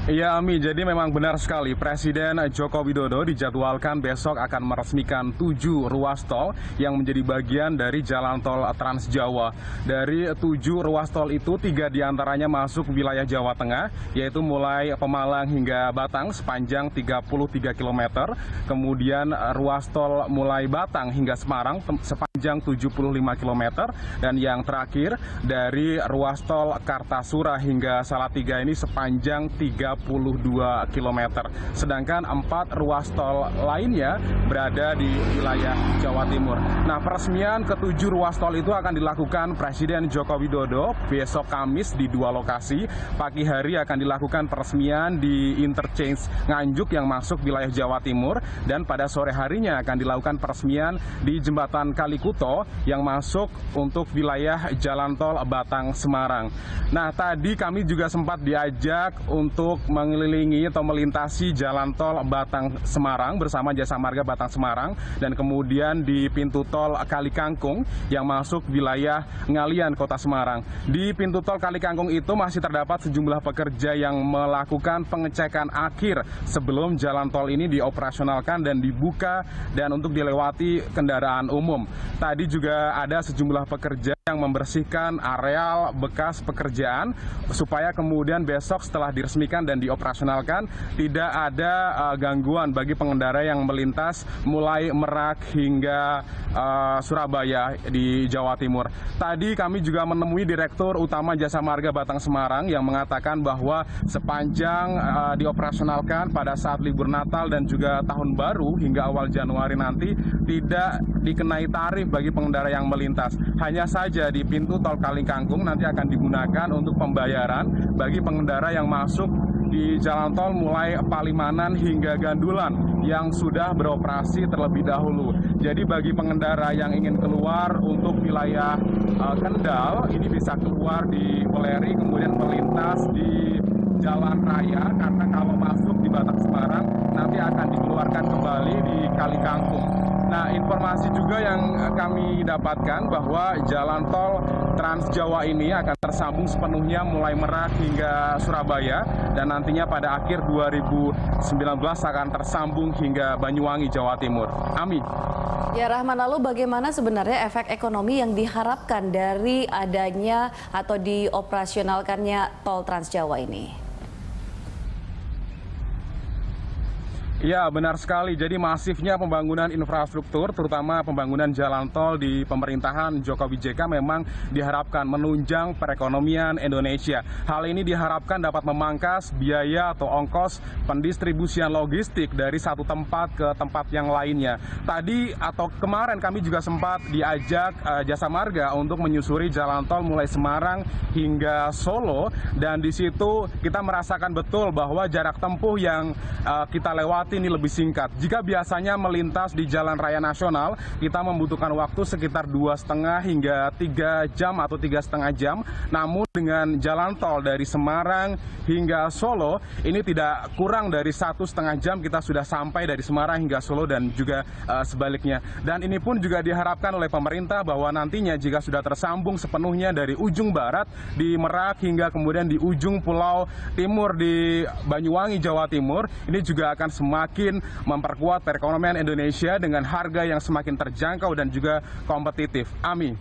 Iya, Ami, jadi memang benar sekali Presiden Joko Widodo dijadwalkan besok akan meresmikan 7 ruas tol yang menjadi bagian dari jalan tol Trans Jawa. Dari 7 ruas tol itu, 3 diantaranya masuk wilayah Jawa Tengah, yaitu mulai Pemalang hingga Batang sepanjang 33 km. Kemudian ruas tol mulai Batang hingga Semarang sepanjang 75 km. Dan yang terakhir dari ruas tol Kartasura hingga Salatiga ini sepanjang 32 km. Sedangkan 4 ruas tol lainnya berada di wilayah Jawa Timur. Nah, peresmian ke-7 ruas tol itu akan dilakukan Presiden Joko Widodo besok Kamis di 2 lokasi. Pagi hari akan dilakukan peresmian di interchange Nganjuk yang masuk wilayah Jawa Timur, dan pada sore harinya akan dilakukan peresmian di jembatan Kalikuto yang masuk untuk wilayah jalan tol Batang Semarang. Nah, tadi kami juga sempat diajak untuk mengelilingi atau melintasi jalan tol Batang Semarang bersama Jasa Marga Batang Semarang, dan kemudian di pintu tol Kali Kangkung yang masuk wilayah Ngalian Kota Semarang. Di pintu tol Kali Kangkung itu masih terdapat sejumlah pekerja yang melakukan pengecekan akhir sebelum jalan tol ini dioperasionalkan dan dibuka dan untuk dilewati kendaraan umum. Tadi juga ada sejumlah pekerja yang membersihkan areal bekas pekerjaan supaya kemudian besok setelah diresmikan dan dioperasionalkan tidak ada gangguan bagi pengendara yang melintas mulai Merak hingga Surabaya di Jawa Timur. Tadi kami juga menemui Direktur Utama Jasa Marga Batang Semarang yang mengatakan bahwa sepanjang dioperasionalkan pada saat libur Natal dan juga Tahun Baru hingga awal Januari nanti tidak dikenai tarif bagi pengendara yang melintas. Hanya saja di pintu tol Kali Kangkung nanti akan digunakan untuk pembayaran bagi pengendara yang masuk di jalan tol mulai Palimanan hingga Gandulan yang sudah beroperasi terlebih dahulu. Jadi bagi pengendara yang ingin keluar untuk wilayah Kendal, ini bisa keluar di Peleri kemudian melintas di jalan raya, karena kalau masuk di Batang Semarang nanti akan dikeluarkan kembali di Kali Kangkung. Nah, informasi juga yang kami dapatkan bahwa jalan tol Trans Jawa ini akan tersambung sepenuhnya mulai Merak hingga Surabaya, dan nantinya pada akhir 2019 akan tersambung hingga Banyuwangi, Jawa Timur. Ami. Ya, Rahman, lalu bagaimana sebenarnya efek ekonomi yang diharapkan dari adanya atau dioperasionalkannya tol Trans Jawa ini? Ya, benar sekali. Jadi masifnya pembangunan infrastruktur, terutama pembangunan jalan tol di pemerintahan Jokowi JK memang diharapkan menunjang perekonomian Indonesia. Hal ini diharapkan dapat memangkas biaya atau ongkos pendistribusian logistik dari satu tempat ke tempat yang lainnya. Tadi atau kemarin kami juga sempat diajak Jasa Marga untuk menyusuri jalan tol mulai Semarang hingga Solo, dan di situ kita merasakan betul bahwa jarak tempuh yang kita lewati ini lebih singkat. Jika biasanya melintas di Jalan Raya Nasional, kita membutuhkan waktu sekitar 2,5 hingga 3 jam atau 3,5 jam. Namun dengan jalan tol dari Semarang hingga Solo, ini tidak kurang dari 1,5 jam kita sudah sampai dari Semarang hingga Solo dan juga sebaliknya. Dan ini pun juga diharapkan oleh pemerintah bahwa nantinya jika sudah tersambung sepenuhnya dari ujung barat di Merak hingga kemudian di ujung Pulau Timur di Banyuwangi, Jawa Timur, ini juga akan semakin memperkuat perekonomian Indonesia dengan harga yang semakin terjangkau dan juga kompetitif. Ami.